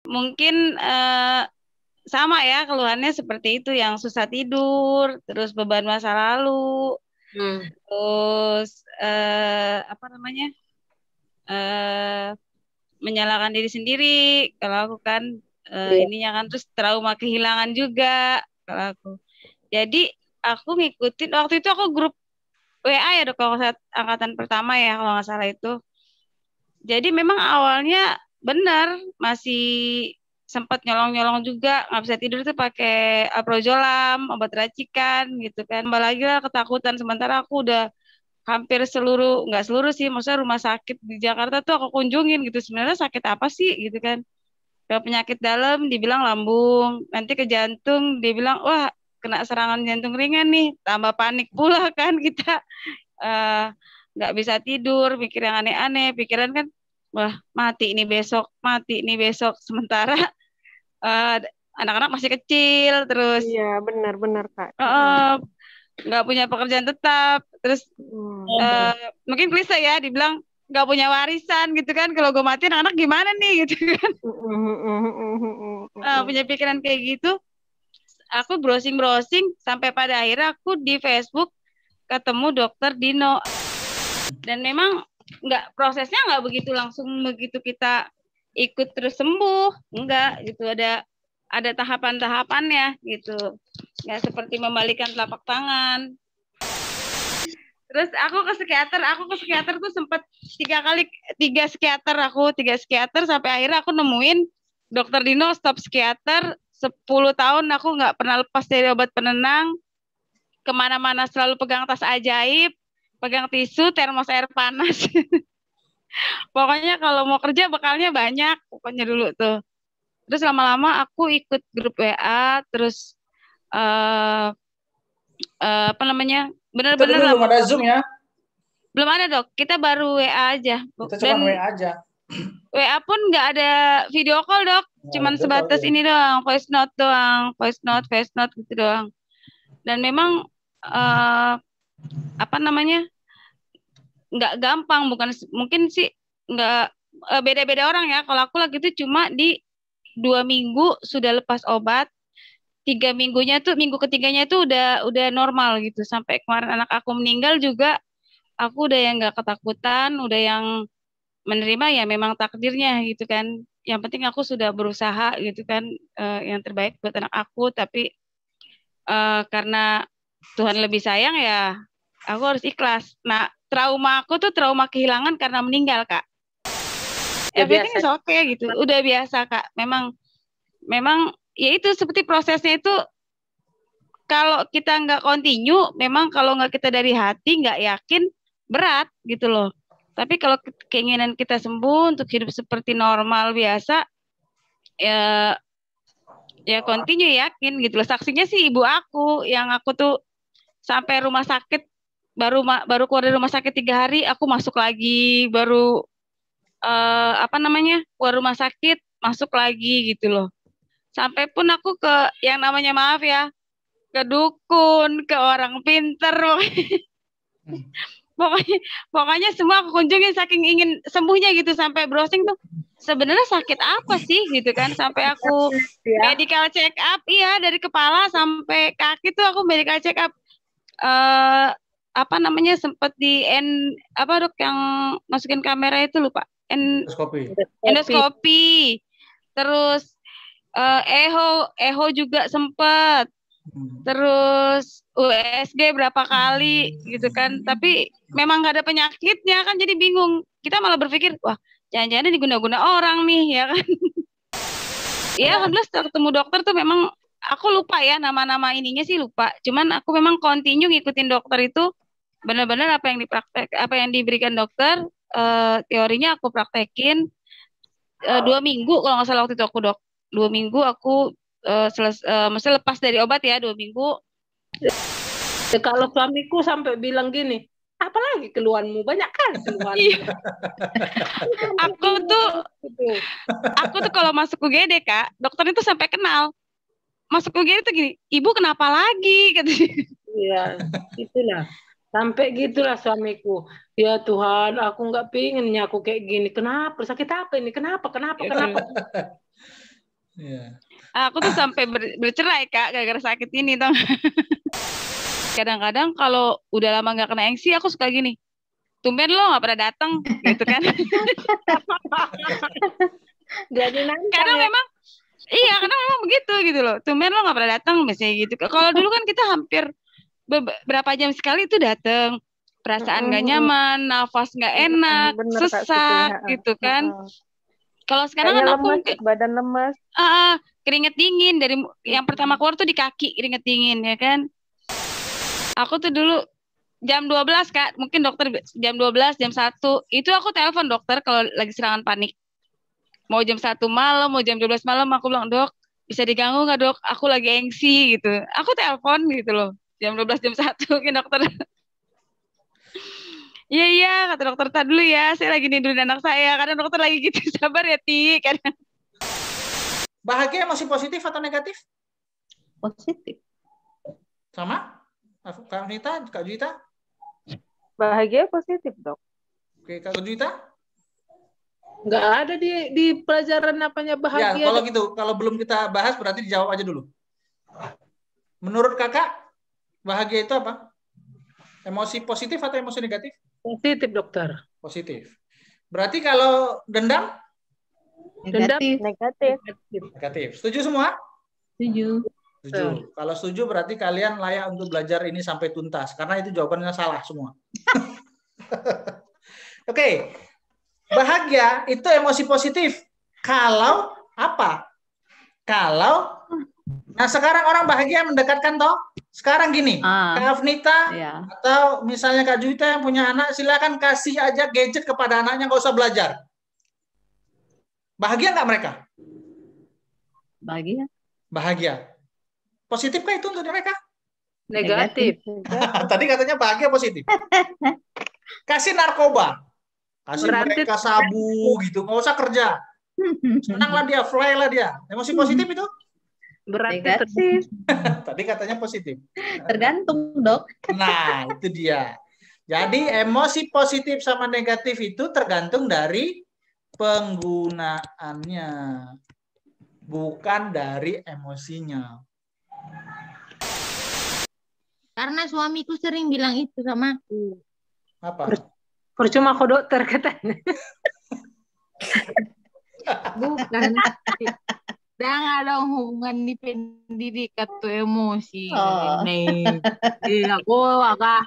mungkin sama ya keluhannya seperti itu, yang susah tidur, terus beban masa lalu, Hmm. terus apa namanya, eh menyalahkan diri sendiri. Kalau aku kan Iya. ininya kan, terus trauma kehilangan juga kalau aku. Jadi aku ngikutin waktu itu, aku grup WA ya dok, kalau saat angkatan pertama ya kalau nggak salah itu. Jadi memang awalnya benar masih sempat nyolong-nyolong juga, nggak bisa tidur tuh pakai Alprazolam, obat racikan gitu kan. Tambah lagi lah ketakutan, sementara aku udah hampir seluruh, nggak seluruh sih, maksudnya rumah sakit di Jakarta tuh aku kunjungin gitu. Sebenarnya sakit apa sih gitu kan. Kalau penyakit dalam dibilang lambung, nanti ke jantung dibilang wah kena serangan jantung ringan nih, tambah panik pula kan kita. eh, nggak bisa tidur, mikir yang aneh-aneh, pikiran kan, wah mati ini besok, mati ini besok. Sementara eh, anak-anak masih kecil, terus Iya, benar-benar Kak. eh, nggak punya pekerjaan tetap, terus Hmm. eh, mungkin klise ya, dibilang nggak punya warisan gitu kan, kalau gue mati anak-anak gimana nih gitu kan. Punya pikiran kayak gitu, aku browsing-browsing sampai pada akhirnya aku di Facebook ketemu dokter Dino. Dan memang nggak, prosesnya nggak begitu langsung begitu kita ikut terus sembuh, enggak gitu, ada tahapan-tahapannya gitu, nggak seperti membalikan telapak tangan. Terus aku ke psikiater tuh sempat tiga psikiater sampai akhirnya aku nemuin dokter Dino. Stop psikiater 10 tahun aku nggak pernah lepas dari obat penenang, kemana-mana selalu pegang tas ajaib, pegang tisu, termos air panas. Pokoknya kalau mau kerja bekalnya banyak, pokoknya dulu tuh. Terus lama-lama aku ikut grup WA, terus eh apa namanya, Kita benar-benar dulu lah, belum ada Zoom ya. belum ada dok, kita baru WA aja. Kita cuma Dan WA aja. WA pun nggak ada video call dok, cuman sebatas ini doang, voice note doang, voice note gitu doang. Dan memang apa namanya, nggak gampang, bukan mungkin sih, nggak beda-beda orang ya. Kalau aku lagi itu cuma di 2 minggu sudah lepas obat, 3 minggunya tuh, minggu ketiganya tuh udah normal gitu. Sampai kemarin anak aku meninggal juga, aku udah yang nggak ketakutan, udah yang menerima ya memang takdirnya gitu kan. Yang penting aku sudah berusaha gitu kan, yang terbaik buat anak aku. Tapi karena Tuhan lebih sayang ya, aku harus ikhlas. Nah, trauma aku tuh trauma kehilangan karena meninggal kak. Ya Everything biasa. is okay gitu, udah biasa kak. Memang ya itu seperti prosesnya itu, kalau kita nggak continue, memang kalau nggak kita dari hati, nggak yakin, berat gitu loh. Tapi kalau keinginan kita sembuh untuk hidup seperti normal biasa, ya ya continue, yakin gitu loh. Saksinya sih ibu aku, yang aku tuh sampai rumah sakit, baru keluar dari rumah sakit 3 hari, aku masuk lagi, baru apa namanya, keluar rumah sakit, masuk lagi gitu loh. Sampai pun aku ke yang namanya, maaf ya, ke dukun, ke orang pinter, pokoknya pokoknya semua aku kunjungi saking ingin sembuhnya gitu. Sampai browsing tuh sebenarnya sakit apa sih gitu kan, sampai aku Ya. medical check up, iya dari kepala sampai kaki tuh aku medical check up. eh Apa namanya, sempat di apa dok yang masukin kamera itu, lupa, Endoskopi. endoskopi, terus eho juga sempet, terus USG berapa kali gitu kan. Tapi memang gak ada penyakitnya kan, jadi bingung. Kita malah berpikir, wah jangan-jangan diguna-guna orang nih ya kan. Iya, alhamdulillah setelah ketemu dokter tuh memang aku lupa ya nama-nama ininya sih, lupa. Cuman aku memang continue ngikutin dokter itu, benar-benar apa yang diberikan dokter, teorinya aku praktekin. 2 minggu kalau nggak salah waktu itu aku dok. 2 minggu aku maksudnya lepas dari obat ya, 2 minggu. Ya, kalau suamiku sampai bilang gini, apalagi keluhanmu banyak kan keluhan. Aku tuh kalau masuk UGD kak, dokter itu sampai kenal. Masuk UGD tuh gini, ibu kenapa lagi? Iya, itulah. Sampai gitulah suamiku. Ya Tuhan, aku nggak pengennya aku kayak gini. Kenapa? Sakit apa ini? Kenapa? Iya. Aku tuh sampai bercerai Kak gara-gara sakit ini tau. Kadang-kadang kalau udah lama nggak kena engsi aku suka gini. Tumben lo nggak pernah datang gitu kan. Jadi nantang Kadang ya. memang iya, kadang memang begitu gitu loh. Tumben lo nggak pernah datang misalnya gitu. Kalau dulu kan kita hampir berapa jam sekali itu datang. Perasaan nggak nyaman, nafas nggak enak, Bener Kak, setuju. sesak gitu kan. Kalau sekarang Kayaknya kan aku lemes, badan lemes. keringet dingin dari yang pertama keluar tuh di kaki keringet dingin ya kan. Aku tuh dulu jam 12 Kak, mungkin dokter jam 12, jam 1 itu aku telepon dokter kalau lagi serangan panik. Mau jam 1 malam, mau jam 12 malam aku bilang, "Dok, bisa diganggu nggak Dok? Aku lagi engsi gitu." Aku telepon gitu loh. Jam 12, jam 1 ke dokter. Iya iya kata dokter, "Tar dulu ya, saya lagi nindurin anak saya." Karena dokter lagi gitu, sabar ya Ti. Kadang. Bahagia emosi positif atau negatif? Positif. Sama? Kak Nita, Kak Juita? Bahagia positif, Dok. Oke, Kak Juita? Nggak ada di pelajaran apanya bahagia. Ya, kalau gitu, kalau belum kita bahas berarti dijawab aja dulu. Menurut Kakak, bahagia itu apa? Emosi positif atau emosi negatif? Positif, dokter. Positif. Berarti kalau dendam? Negatif. Negatif. Setuju semua? Setuju. Setuju. Kalau setuju berarti kalian layak untuk belajar ini sampai tuntas. Karena itu jawabannya salah semua. Oke. Bahagia itu emosi positif. Kalau apa? Kalau nah sekarang orang bahagia mendekatkan toh. Sekarang gini, Kak Afnita atau misalnya Kak Juwita yang punya anak, silakan kasih aja gadget kepada anaknya, nggak usah belajar. Bahagia nggak mereka? Bahagia. Bahagia. Positif kah itu untuk mereka? Negatif. Tadi katanya bahagia positif. Kasih narkoba, kasih mereka sabu gitu, nggak usah kerja. Senanglah dia, fly lah dia. Emosi positif itu? Negatif. Tadi katanya positif. Tergantung, Dok. Nah, itu dia. Jadi emosi positif sama negatif itu tergantung dari penggunaannya, bukan dari emosinya. Karena suamiku sering bilang itu sama aku. Apa? Percuma kok dokter katanya. Bukan. Dan ada hubungan di pendidikan tuh emosi. Nih, aku agak